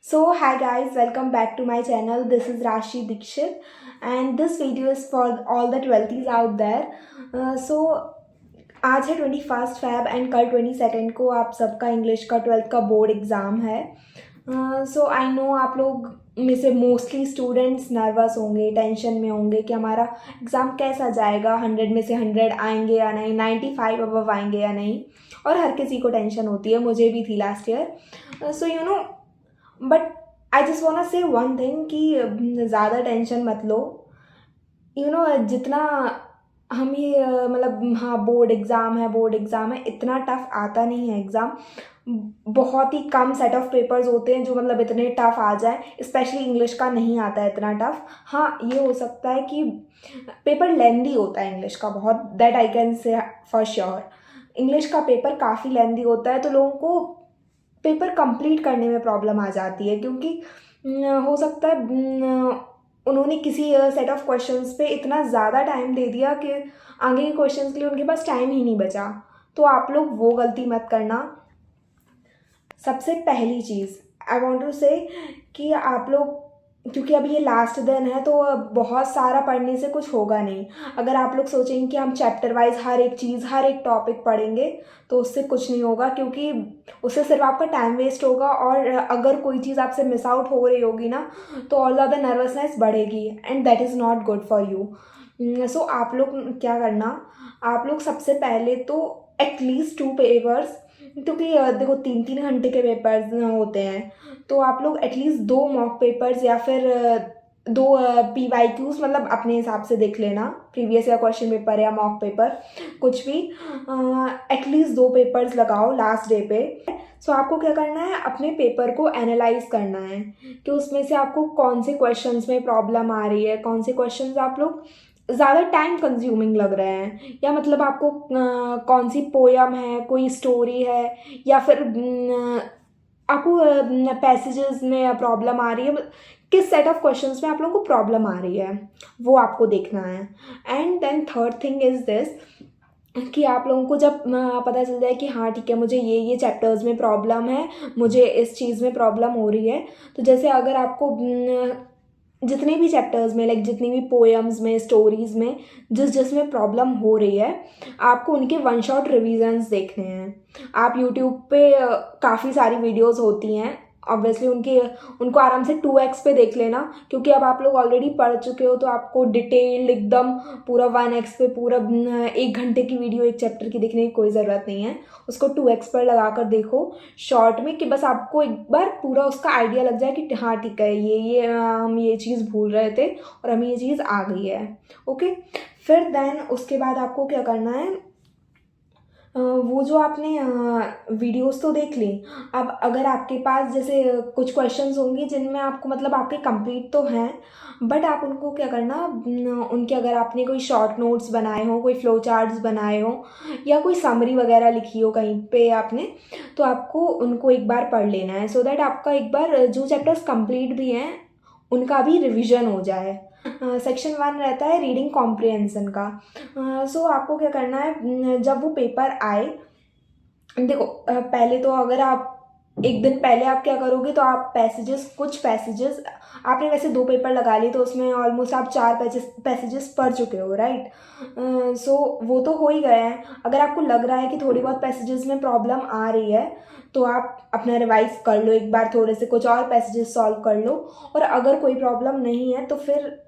So hi guys, welcome back to my channel. This is Rashi Dikshit and this video is for all the 12th out there. So आज है 21 February and कल 22 को आप सबका English का 12th का board exam है. सो I know आप लोग में से मोस्टली स्टूडेंट्स नर्वस होंगे, टेंशन में होंगे कि हमारा एग्ज़ाम कैसा जाएगा, 100 में से 100 आएंगे या नहीं, 95 अबव आएंगे या नहीं. और हर किसी को टेंशन होती है, मुझे भी थी last year. So you know but I just want say one thing कि ज़्यादा टेंशन मत लो. जितना हम ये मतलब हाँ बोर्ड एग्ज़ाम है, इतना टफ आता नहीं है एग्ज़ाम. बहुत ही कम सेट ऑफ पेपर्स होते हैं जो मतलब इतने टफ आ जाए. स्पेशली इंग्लिश का नहीं आता है इतना टफ. हाँ, ये हो सकता है कि पेपर लेंदी होता है इंग्लिश का बहुत, that I can say for sure. English का पेपर काफ़ी लेंदी होता है तो लोगों को पेपर कंप्लीट करने में प्रॉब्लम आ जाती है, क्योंकि हो सकता है उन्होंने किसी सेट ऑफ क्वेश्चंस पे इतना ज़्यादा टाइम दे दिया कि आगे के क्वेश्चंस के लिए उनके पास टाइम ही नहीं बचा. तो आप लोग वो गलती मत करना. सबसे पहली चीज़ आई वांट टू से कि आप लोग, क्योंकि अभी ये लास्ट दिन है तो बहुत सारा पढ़ने से कुछ होगा नहीं. अगर आप लोग सोचेंगे कि हम चैप्टर वाइज हर एक चीज़, हर एक टॉपिक पढ़ेंगे तो उससे कुछ नहीं होगा, क्योंकि उससे सिर्फ आपका टाइम वेस्ट होगा. और अगर कोई चीज़ आपसे मिस आउट हो रही होगी ना तो और ज़्यादा नर्वसनेस बढ़ेगी and that is not good for you. So आप लोग क्या करना, आप लोग सबसे पहले तो एटलीस्ट 2 पेपर्स, क्योंकि देखो 3-3 घंटे के पेपर्स होते हैं, तो आप लोग एटलीस्ट 2 मॉक पेपर्स या फिर 2 PYQs मतलब अपने हिसाब से देख लेना, प्रीवियस या क्वेश्चन पेपर या मॉक पेपर कुछ भी. एटलीस्ट 2 पेपर्स लगाओ लास्ट डे पे. सो आपको क्या करना है, अपने पेपर को एनालाइज करना है कि उसमें से आपको कौन से क्वेश्चंस में प्रॉब्लम आ रही है, कौन से क्वेश्चंस आप लोग ज़्यादा टाइम कंज्यूमिंग लग रहे हैं, या मतलब आपको कौन सी पोयम है, कोई स्टोरी है, या फिर आपको पैसेजेस में प्रॉब्लम आ रही है. किस सेट ऑफ क्वेश्चंस में आप लोगों को प्रॉब्लम आ रही है वो आपको देखना है. And then third thing is this कि आप लोगों को जब पता चल जाए कि हाँ ठीक है, मुझे ये चैप्टर्स में प्रॉब्लम है, मुझे इस चीज़ में प्रॉब्लम हो रही है, तो जैसे अगर आपको जितने भी चैप्टर्स में, लाइक जितनी भी पोएम्स में, स्टोरीज़ में जिसमें प्रॉब्लम हो रही है, आपको उनके वन शॉट रिविजन्स देखने हैं. आप यूट्यूब पे काफ़ी सारी वीडियोस होती हैं, ऑब्वियसली उनको आराम से 2x पे देख लेना, क्योंकि अब आप लोग ऑलरेडी पढ़ चुके हो तो आपको डिटेल्ड एकदम पूरा 1x पे पूरा 1 घंटे की वीडियो एक चैप्टर की देखने की कोई ज़रूरत नहीं है. उसको 2x पर लगा कर देखो शॉर्ट में, कि बस आपको एक बार पूरा उसका आइडिया लग जाए कि हाँ ठीक है, हम ये चीज़ भूल रहे थे और हमें ये चीज़ आ गई है. ओके, फिर देन उसके बाद आपको क्या करना है, वो जो आपने वीडियोस तो देख ली. अब अगर आपके पास जैसे कुछ क्वेश्चंस होंगे जिनमें आपको मतलब आपके कंप्लीट तो हैं, बट आप उनको क्या करना, उनके अगर आपने कोई शॉर्ट नोट्स बनाए हो, कोई फ्लो चार्ट्स बनाए हो, या कोई समरी वगैरह लिखी हो कहीं पे आपने, तो आपको उनको एक बार पढ़ लेना है, सो दैट आपका एक बार जो चैप्टर्स कंप्लीट भी हैं उनका भी रिविजन हो जाए. सेक्शन 1 रहता है रीडिंग कॉम्प्रिहेंशन का. सो आपको क्या करना है, जब वो पेपर आए, देखो पहले तो अगर आप एक दिन पहले आप क्या करोगे, तो आप कुछ पैसेजेस आपने वैसे 2 पेपर लगा लिए तो उसमें ऑलमोस्ट आप 4 पैसेजेस पढ़ चुके हो, राइट. सो वो तो हो ही गए हैं. अगर आपको लग रहा है कि थोड़ी बहुत पैसेजेस में प्रॉब्लम आ रही है तो आप अपना रिवाइज कर लो एक बार, थोड़े से कुछ और पैसेजेस सॉल्व कर लो. और अगर कोई प्रॉब्लम नहीं है तो फिर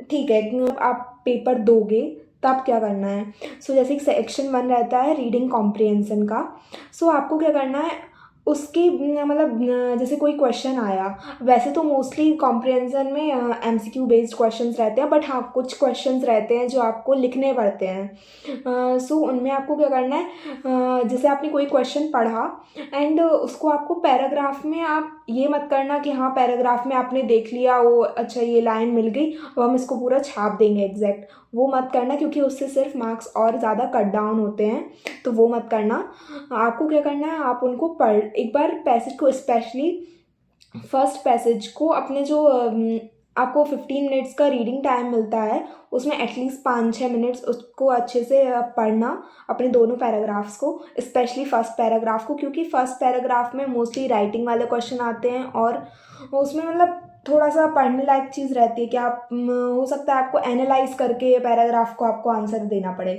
ठीक है, आप पेपर दोगे तब क्या करना है. सो जैसे एक सेक्शन 1 रहता है रीडिंग कॉम्प्रिहेंशन का. सो आपको क्या करना है, उसकी मतलब जैसे कोई क्वेश्चन आया, वैसे तो मोस्टली कॉम्प्रिहेंशन में MCQ बेस्ड क्वेश्चंस रहते हैं, बट हाँ कुछ क्वेश्चंस रहते हैं जो आपको लिखने पड़ते हैं. सो उनमें आपको क्या करना है, जैसे आपने कोई क्वेश्चन पढ़ा एंड उसको आपको पैराग्राफ में, आप ये मत करना कि हाँ पैराग्राफ में आपने देख लिया, वो अच्छा ये लाइन मिल गई अब हम इसको पूरा छाप देंगे एग्जैक्ट, वो मत करना, क्योंकि उससे सिर्फ मार्क्स और ज़्यादा कट डाउन होते हैं, तो वो मत करना. आपको क्या करना है, आप उनको पढ़ एक बार पैसेज को, स्पेशली फर्स्ट पैसेज को अपने जो आपको 15 मिनट्स का रीडिंग टाइम मिलता है, उसमें एटलीस्ट 5-6 मिनट्स उसको अच्छे से पढ़ना, अपने दोनों पैराग्राफ्स को, स्पेशली फर्स्ट पैराग्राफ को, क्योंकि फर्स्ट पैराग्राफ में मोस्टली राइटिंग वाले क्वेश्चन आते हैं और उसमें मतलब थोड़ा सा पढ़ने लायक चीज़ रहती है कि आप हो सकता है आपको एनालाइज करके पैराग्राफ को आपको आंसर देना पड़े,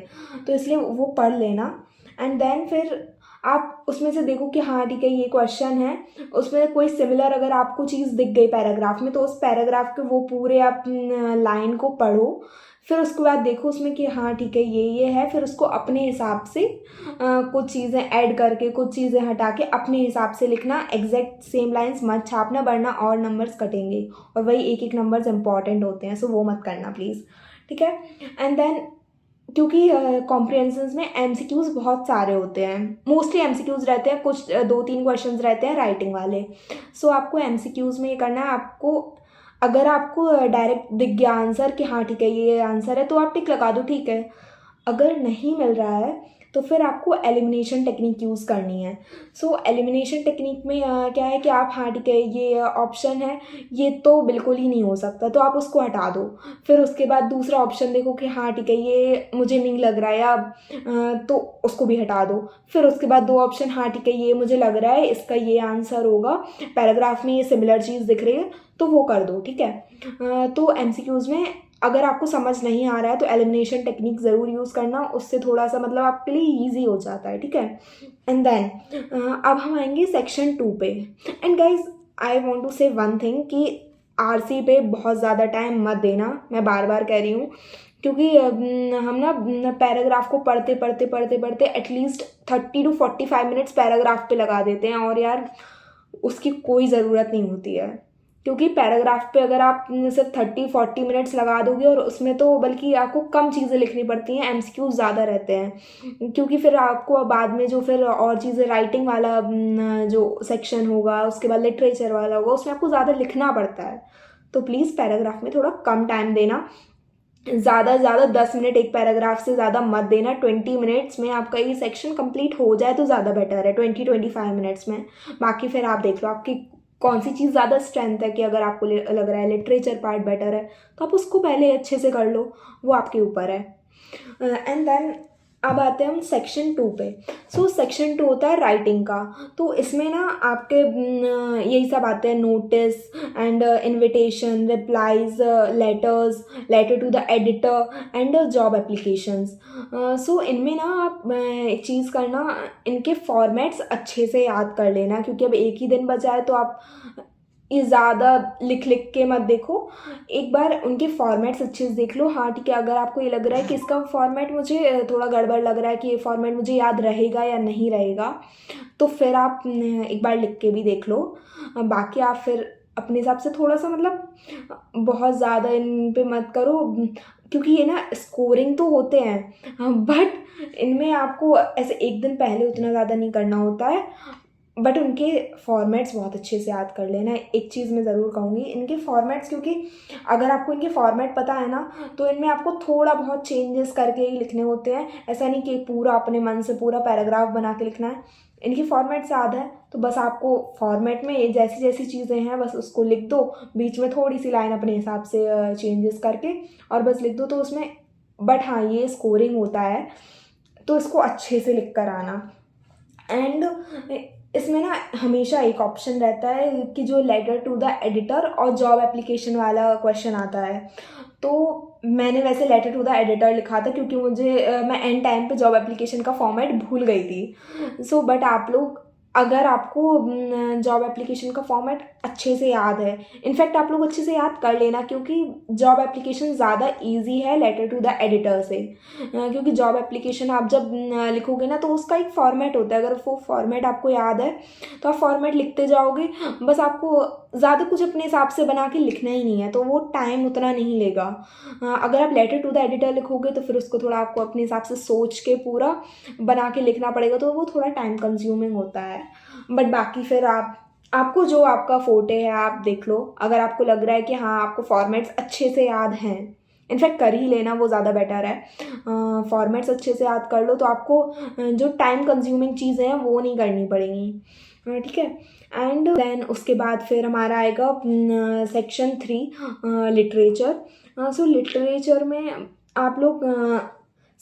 तो इसलिए वो पढ़ लेना। एंड देन फिर आप उसमें से देखो कि हाँ ठीक है ये क्वेश्चन है, उसमें कोई सिमिलर अगर आपको चीज़ दिख गई पैराग्राफ में, तो उस पैराग्राफ के वो पूरे आप लाइन को पढ़ो। फिर उसके बाद देखो उसमें कि हाँ ठीक है ये है, फिर उसको अपने हिसाब से कुछ चीज़ें ऐड करके, कुछ चीज़ें हटा के अपने हिसाब से लिखना। एग्जैक्ट सेम लाइंस मत छापना, वरना और नंबर्स कटेंगे, और वही एक एक नंबर्स इंपॉर्टेंट होते हैं, सो वो मत करना प्लीज़, ठीक है। एंड देन क्योंकि कॉम्प्रिहेंशंस में एमसीक्यूज़ बहुत सारे होते हैं, मोस्टली एमसीक्यूज़ रहते हैं, कुछ 2-3 क्वेश्चंस रहते हैं राइटिंग वाले। सो आपको एमसीक्यूज़ में ये करना है, आपको अगर आपको डायरेक्ट दिख गया आंसर कि हाँ ठीक है ये आंसर है, तो आप टिक लगा दो, ठीक है। अगर नहीं मिल रहा है तो फिर आपको एलिमिनेशन टेक्निक यूज़ करनी है। सो एलिमिनेशन टेक्निक में क्या है कि आप हाँ ठीक है ये ऑप्शन है, ये तो बिल्कुल ही नहीं हो सकता, तो आप उसको हटा दो। फिर उसके बाद दूसरा ऑप्शन देखो कि हाँ ठीक है ये मुझे नहीं लग रहा है, या तो उसको भी हटा दो। फिर उसके बाद 2 ऑप्शन, हाँ ठीक है ये मुझे लग रहा है इसका ये आंसर होगा, पैराग्राफ में ये सिमिलर चीज़ दिख रही है, तो वो कर दो, ठीक है। तो एमसीक्यूज़ में अगर आपको समझ नहीं आ रहा है तो एलिमिनेशन टेक्निक ज़रूर यूज़ करना, उससे थोड़ा सा मतलब आपके लिए ईजी हो जाता है, ठीक है। एंड देन अब हम आएंगे सेक्शन 2 पे। And guys I want to say one thing कि आरसी पे बहुत ज़्यादा टाइम मत देना, मैं बार बार कह रही हूँ, क्योंकि हम ना पैराग्राफ को पढ़ते पढ़ते पढ़ते पढ़ते एटलीस्ट 30 to 45 मिनट्स पैराग्राफ पे लगा देते हैं, और यार उसकी कोई ज़रूरत नहीं होती है। क्योंकि पैराग्राफ पे अगर आप सिर्फ 30-40 मिनट्स लगा दोगे, और उसमें तो बल्कि आपको कम चीज़ें लिखनी पड़ती हैं, एमसीक्यू ज़्यादा रहते हैं, क्योंकि फिर आपको बाद में जो फिर और चीज़ें राइटिंग वाला जो सेक्शन होगा, उसके बाद लिटरेचर वाला होगा, उसमें आपको ज़्यादा लिखना पड़ता है। तो प्लीज़ पैराग्राफ में थोड़ा कम टाइम देना, ज़्यादा से ज़्यादा 10 मिनट एक पैराग्राफ से ज़्यादा मत देना। 20 मिनट्स में आपका ये सेक्शन कंप्लीट हो जाए तो ज़्यादा बेटर है, 20-25 मिनट्स में। बाकी फिर आप देख लो आपकी कौन सी चीज़ ज़्यादा स्ट्रेंथ है, कि अगर आपको लग रहा है लिटरेचर पार्ट बेटर है तो आप उसको पहले अच्छे से कर लो, वो आपके ऊपर है। एंड देन अब आते हैं हम सेक्शन 2 पे। सो सेक्शन 2 होता है राइटिंग का। तो इसमें ना आपके यही सब आते हैं, notice and invitation, replies, letters, letter to the editor and job applications. So इनमें ना आप एक चीज़ करना, इनके फॉर्मेट्स अच्छे से याद कर लेना, क्योंकि अब एक ही दिन बचा है, तो आप ये ज़्यादा लिख लिख के मत देखो, एक बार उनके फॉर्मेट्स अच्छे से देख लो। हाँ ठीक है, अगर आपको ये लग रहा है कि इसका फॉर्मेट मुझे थोड़ा गड़बड़ लग रहा है, कि ये फॉर्मेट मुझे याद रहेगा या नहीं रहेगा, तो फिर आप एक बार लिख के भी देख लो। बाकी आप फिर अपने हिसाब से थोड़ा सा मतलब बहुत ज़्यादा इन पे मत करो, क्योंकि ये ना स्कोरिंग तो होते हैं, बट इनमें आपको ऐसे एक दिन पहले उतना ज़्यादा नहीं करना होता है, बट उनके फॉर्मेट्स बहुत अच्छे से याद कर लेना। एक चीज़ मैं ज़रूर कहूँगी, इनके फॉर्मेट्स, क्योंकि अगर आपको इनके फॉर्मेट पता है ना, तो इनमें आपको थोड़ा बहुत चेंजेस करके ही लिखने होते हैं, ऐसा नहीं कि पूरा अपने मन से पूरा पैराग्राफ बना के लिखना है। इनकी फॉर्मेट्स याद है तो बस आपको फॉर्मेट में ये जैसी जैसी चीज़ें हैं बस उसको लिख दो, बीच में थोड़ी सी लाइन अपने हिसाब से चेंजेस करके और बस लिख दो, तो उसमें बट हाँ ये स्कोरिंग होता है, तो इसको अच्छे से लिख कर आना। एंड इसमें ना हमेशा एक ऑप्शन रहता है कि जो लेटर टू द एडिटर और जॉब एप्लीकेशन वाला क्वेश्चन आता है, तो मैंने वैसे लेटर टू द एडिटर लिखा था, क्योंकि मुझे मैं एंड टाइम पे जॉब एप्लीकेशन का फॉर्मेट भूल गई थी। सो बट आप लोग, अगर आपको जॉब एप्लीकेशन का फॉर्मेट अच्छे से याद है, इनफैक्ट आप लोग अच्छे से याद कर लेना, क्योंकि जॉब एप्लीकेशन ज़्यादा इजी है लेटर टू द एडिटर से, क्योंकि जॉब एप्लीकेशन आप जब लिखोगे ना तो उसका एक फॉर्मेट होता है, अगर वो फॉर्मेट आपको याद है तो आप फॉर्मेट लिखते जाओगे, बस आपको ज़्यादा कुछ अपने हिसाब से बना के लिखना ही नहीं है, तो वो टाइम उतना नहीं लेगा। अगर आप लेटर टू द एडिटर लिखोगे तो फिर उसको थोड़ा आपको अपने हिसाब से सोच के पूरा बना के लिखना पड़ेगा, तो वो थोड़ा टाइम कंज्यूमिंग होता है। बट बाकी फिर आपको जो आपका फोटे है आप देख लो, अगर आपको लग रहा है कि हाँ आपको फॉर्मेट्स अच्छे से याद हैं, इनफैक्ट कर ही लेना, वो ज़्यादा बेटर है। फॉर्मेट्स अच्छे से याद कर लो तो आपको जो टाइम कंज्यूमिंग चीज़ें हैं वो नहीं करनी पड़ेंगी। ठीक है। एंड देन उसके बाद फिर हमारा आएगा सेक्शन 3 लिटरेचर। सो लिटरेचर में आप लोग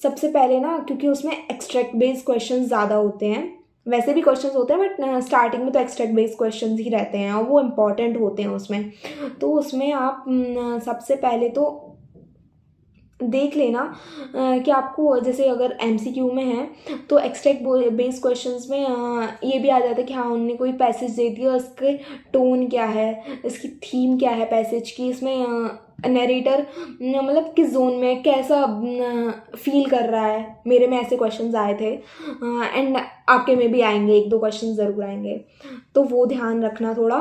सबसे पहले ना, क्योंकि उसमें एक्सट्रैक्ट बेस्ड क्वेश्चन ज़्यादा होते हैं, वैसे भी क्वेश्चंस होते हैं बट स्टार्टिंग में तो एक्सट्रैक्ट बेस्ड क्वेश्चंस ही रहते हैं और वो इम्पॉर्टेंट होते हैं उसमें। तो उसमें आप सबसे पहले तो देख लेना कि आपको जैसे अगर एमसीक्यू में है तो एक्सट्रैक्ट बेस्ड क्वेश्चंस में ये भी आ जाता है कि हाँ उन्होंने कोई पैसेज दे दिया, उसके टोन क्या है, इसकी थीम क्या है पैसेज की, इसमें नरेटर मतलब किस जोन में कैसा फील कर रहा है। मेरे में ऐसे क्वेश्चंस आए थे एंड आपके में भी आएंगे, 1-2 क्वेश्चन ज़रूर आएंगे, तो वो ध्यान रखना थोड़ा।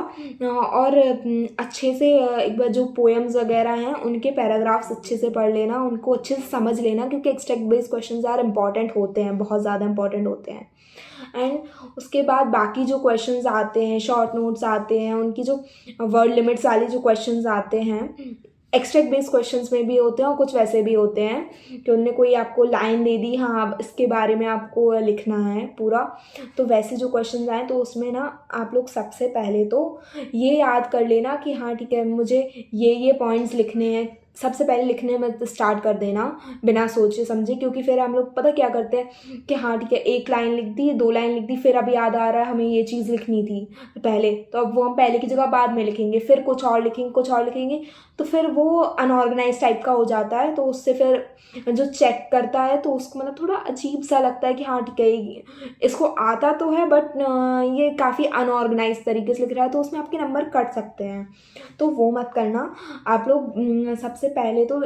और अच्छे से एक बार जो पोएम्स वगैरह हैं उनके पैराग्राफ्स अच्छे से पढ़ लेना, उनको अच्छे से समझ लेना, क्योंकि एक्सट्रैक्ट बेस्ड क्वेश्चन यार इंपॉर्टेंट होते हैं, बहुत ज़्यादा इंपॉर्टेंट होते हैं। एंड उसके बाद बाकी जो क्वेश्चंस आते हैं, शॉर्ट नोट्स आते हैं, उनकी जो वर्ड लिमिट्स वाले जो क्वेश्चंस आते हैं, एक्सट्रैक्ट बेस्ड क्वेश्चंस में भी होते हैं और कुछ वैसे भी होते हैं कि उनने कोई आपको लाइन दे दी, हाँ अब इसके बारे में आपको लिखना है पूरा, तो वैसे जो क्वेश्चंस आए तो उसमें ना आप लोग सबसे पहले तो ये याद कर लेना कि हाँ ठीक है मुझे ये पॉइंट्स लिखने हैं। सबसे पहले लिखने में तो स्टार्ट कर देना बिना सोचे समझे, क्योंकि फिर हम लोग पता क्या करते हैं कि हाँ ठीक है 1 लाइन लिख दी, 2 लाइन लिख दी, फिर अब याद आ रहा है हमें ये चीज़ लिखनी थी पहले, तो अब वो हम पहले की जगह बाद में लिखेंगे, फिर कुछ और लिखेंगे, तो फिर वो अनऑर्गेनाइज टाइप का हो जाता है। तो उससे फिर जो चेक करता है तो उसको मतलब थोड़ा अजीब सा लगता है कि हाँ ठीक है इसको आता तो है बट ये काफ़ी अनऑर्गेनाइज तरीके से लिख रहा है, तो उसमें आपके नंबर कट सकते हैं, तो वो मत करना। आप लोग सबसे पहले तो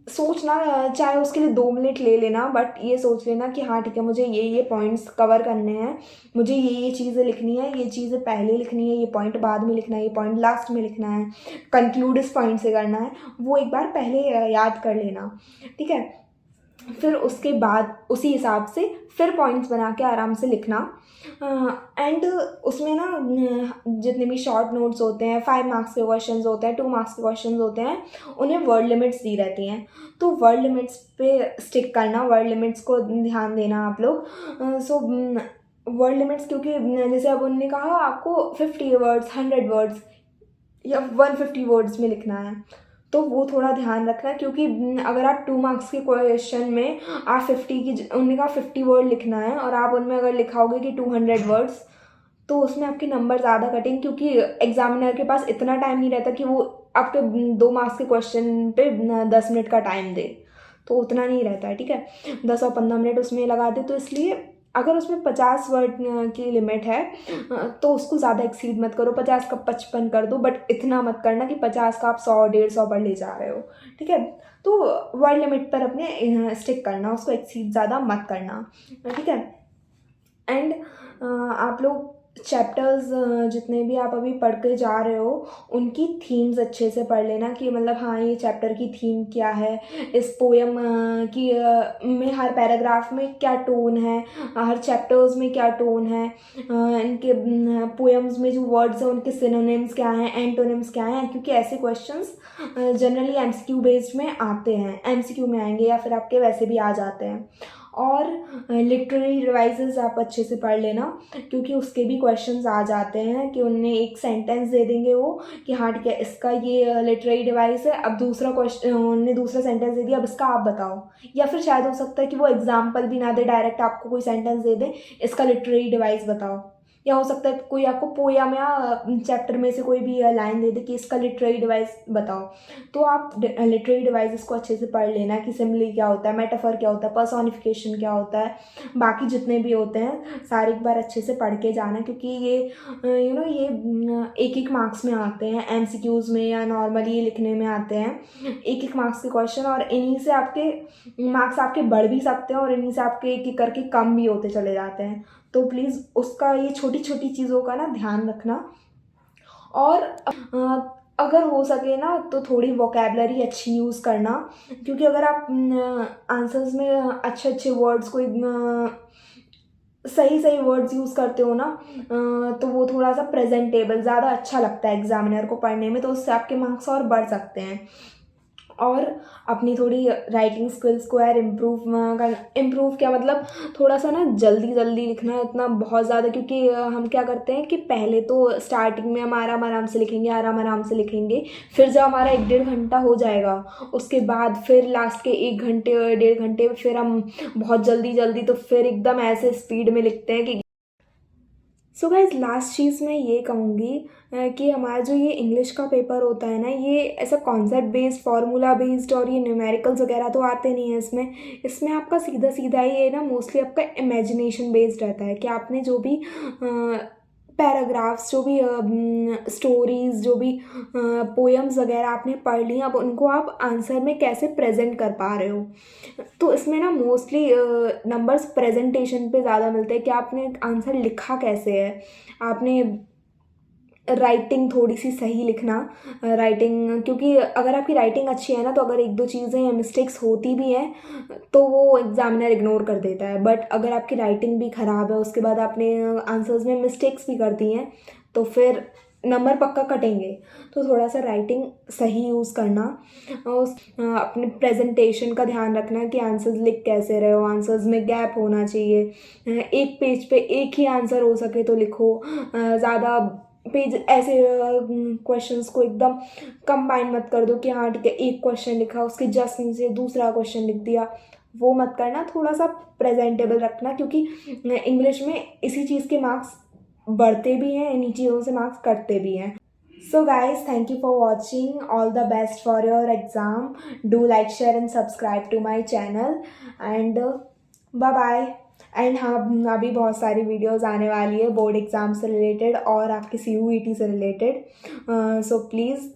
सोचना, चाहे उसके लिए 2 मिनट ले लेना, बट ये सोच लेना कि हाँ ठीक है मुझे ये पॉइंट्स कवर करने हैं, मुझे ये चीज़ें लिखनी है, ये चीज़ें पहले लिखनी है, ये पॉइंट बाद में लिखना है, ये पॉइंट लास्ट में लिखना है, कंक्लूड इस पॉइंट से करना है, वो एक बार पहले याद कर लेना, ठीक है। फिर उसके बाद उसी हिसाब से फिर पॉइंट्स बना के आराम से लिखना। एंड उसमें ना जितने भी शॉर्ट नोट्स होते हैं, 5 मार्क्स के क्वेश्चंस होते हैं, 2 मार्क्स के क्वेश्चंस होते हैं, उन्हें वर्ड लिमिट्स दी रहती हैं, तो वर्ड लिमिट्स पे स्टिक करना, वर्ड लिमिट्स को ध्यान देना आप लोग। सो वर्ड लिमिट्स, क्योंकि जैसे अब उन्होंने कहा आपको 50 वर्ड्स, 100 वर्ड्स या 150 वर्ड्स में लिखना है, तो वो थोड़ा ध्यान रखना, क्योंकि अगर आप 2 मार्क्स के क्वेश्चन में आप 50 की उन्होंने कहा 50 वर्ड लिखना है और आप उनमें अगर लिखाओगे कि 200 वर्ड्स, तो उसमें आपके नंबर ज़्यादा कटेंगे, क्योंकि एग्जामिनर के पास इतना टाइम नहीं रहता कि वो आपके 2 मार्क्स के क्वेश्चन पे 10 मिनट का टाइम दे, तो उतना नहीं रहता है, ठीक है। 10 और 15 मिनट उसमें लगा दे, तो इसलिए अगर उसमें 50 वर्ड की लिमिट है तो उसको ज़्यादा एक्सीड मत करो, 50 का 55 कर दो, बट इतना मत करना कि 50 का आप 100-150 पर ले जा रहे हो, ठीक है। तो वर्ड लिमिट पर अपने स्टिक करना, उसको एक्सीड ज़्यादा मत करना, ठीक है। एंड आप लोग चैप्टर्स जितने भी आप अभी पढ़ के जा रहे हो उनकी थीम्स अच्छे से पढ़ लेना, कि मतलब हाँ ये चैप्टर की थीम क्या है, इस पोएम की में हर पैराग्राफ में क्या टोन है, हर चैप्टर्स में क्या टोन है, इनके पोएम्स में जो वर्ड्स हैं उनके सिनोनिम्स क्या हैं, एंटोनिम्स क्या हैं, क्योंकि ऐसे क्वेश्चंस जनरली एमसीक्यू बेस्ड में आते हैं, एमसीक्यू में आएंगे या फिर आपके वैसे भी आ जाते हैं। और लिटरेरी डिवाइसेस आप अच्छे से पढ़ लेना, क्योंकि उसके भी क्वेश्चंस आ जाते हैं कि उन्हें एक सेंटेंस दे देंगे वो कि हाँ ठीक है इसका ये लिटरेरी डिवाइस है, अब दूसरा क्वेश्चन उन्होंने दूसरा सेंटेंस दे दिया, अब इसका आप बताओ, या फिर शायद हो सकता है कि वो एग्जाम्पल भी ना दे, डायरेक्ट आपको कोई सेंटेंस दे दे इसका लिटरेरी डिवाइस बताओ, या हो सकता है कोई आपको पोयम या चैप्टर में से कोई भी लाइन दे दे कि इसका लिटरेरी डिवाइस बताओ, तो आप लिटरेरी डिवाइसेस को अच्छे से पढ़ लेना कि सिमिली क्या होता है, मेटाफर क्या होता है, पर्सोनिफिकेशन क्या होता है, बाकी जितने भी होते हैं सारे एक बार अच्छे से पढ़ के जाना, क्योंकि ये ये 1-1 मार्क्स में आते हैं, एमसीक्यूज़ में या नॉर्मली ये लिखने में आते हैं 1-1 मार्क्स के क्वेश्चन, और इन्हीं से आपके मार्क्स आपके बढ़ भी सकते हैं और इन्हीं से आपके एक एक करके कम भी होते चले जाते हैं, तो प्लीज़ उसका ये छोटी छोटी चीज़ों का ना ध्यान रखना। और अगर हो सके ना तो थोड़ी वोकेबलरी अच्छी यूज़ करना, क्योंकि अगर आप आंसर्स में अच्छे अच्छे वर्ड्स को सही सही वर्ड्स यूज़ करते हो ना तो वो थोड़ा सा प्रेजेंटेबल ज़्यादा अच्छा लगता है एग्जामिनर को पढ़ने में, तो उससे आपके मार्क्स और बढ़ सकते हैं। और अपनी थोड़ी राइटिंग स्किल्स को यार इम्प्रूव क्या मतलब थोड़ा सा ना जल्दी जल्दी लिखना है, इतना बहुत ज़्यादा, क्योंकि हम क्या करते हैं कि पहले तो स्टार्टिंग में हम आराम आराम से लिखेंगे, आराम आराम से लिखेंगे, फिर जब हमारा 1-1.5 घंटा हो जाएगा उसके बाद फिर लास्ट के 1 घंटे 1.5 घंटे फिर हम बहुत जल्दी जल्दी तो फिर एकदम ऐसे स्पीड में लिखते हैं कि सो गाइज लास्ट चीज़ मैं ये कहूँगी कि हमारा जो ये इंग्लिश का पेपर होता है ना, ये ऐसा कॉन्सेप्ट बेस्ड, फार्मूला बेस्ड और ये न्यूमेरिकल्स वगैरह तो आते नहीं हैं इसमें आपका सीधा सीधा ही है ना, मोस्टली आपका इमेजिनेशन बेस्ड रहता है कि आपने जो भी पैराग्राफ्स, जो भी स्टोरीज़, जो भी पोएम्स वगैरह आपने पढ़ ली, अब उनको आप आंसर में कैसे प्रेजेंट कर पा रहे हो। तो इसमें ना मोस्टली नंबर्स प्रेजेंटेशन पे ज़्यादा मिलते हैं कि आपने आंसर लिखा कैसे है, आपने राइटिंग थोड़ी सी सही लिखना, राइटिंग, क्योंकि अगर आपकी राइटिंग अच्छी है ना तो अगर 1-2 चीज़ें या मिस्टेक्स होती भी हैं तो वो एग्ज़ामिनर इग्नोर कर देता है, बट अगर आपकी राइटिंग भी ख़राब है उसके बाद आपने आंसर्स में मिस्टेक्स भी कर दी हैं तो फिर नंबर पक्का कटेंगे। तो थोड़ा सा राइटिंग सही यूज़ करना, अपने प्रेजेंटेशन का ध्यान रखना कि आंसर्स लिख कैसे रहे हो, आंसर्स में गैप होना चाहिए, एक पेज पे एक ही आंसर हो सके तो लिखो, ज़्यादा पेज ऐसे क्वेश्चंस को एकदम कंबाइन मत कर दो कि हाँ ठीक है एक क्वेश्चन लिखा उसके जस्ट नीचे दूसरा क्वेश्चन लिख दिया, वो मत करना, थोड़ा सा प्रेजेंटेबल रखना, क्योंकि इंग्लिश में इसी चीज़ के मार्क्स बढ़ते भी हैं, इन्हीं चीज़ों से मार्क्स कटते भी हैं। So guys, thank you for watching. All the best for your exam. Do like, share and subscribe to my channel and bye bye. And हाँ, अभी बहुत सारी वीडियोस आने वाली है बोर्ड एग्ज़ाम से रिलेटेड और आपके CUET से रिलेटेड, सो प्लीज़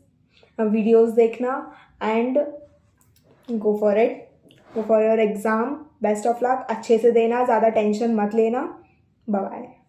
वीडियोस देखना and go for it, go for your exam. Best of luck, अच्छे से देना, ज़्यादा टेंशन मत लेना। Bye bye.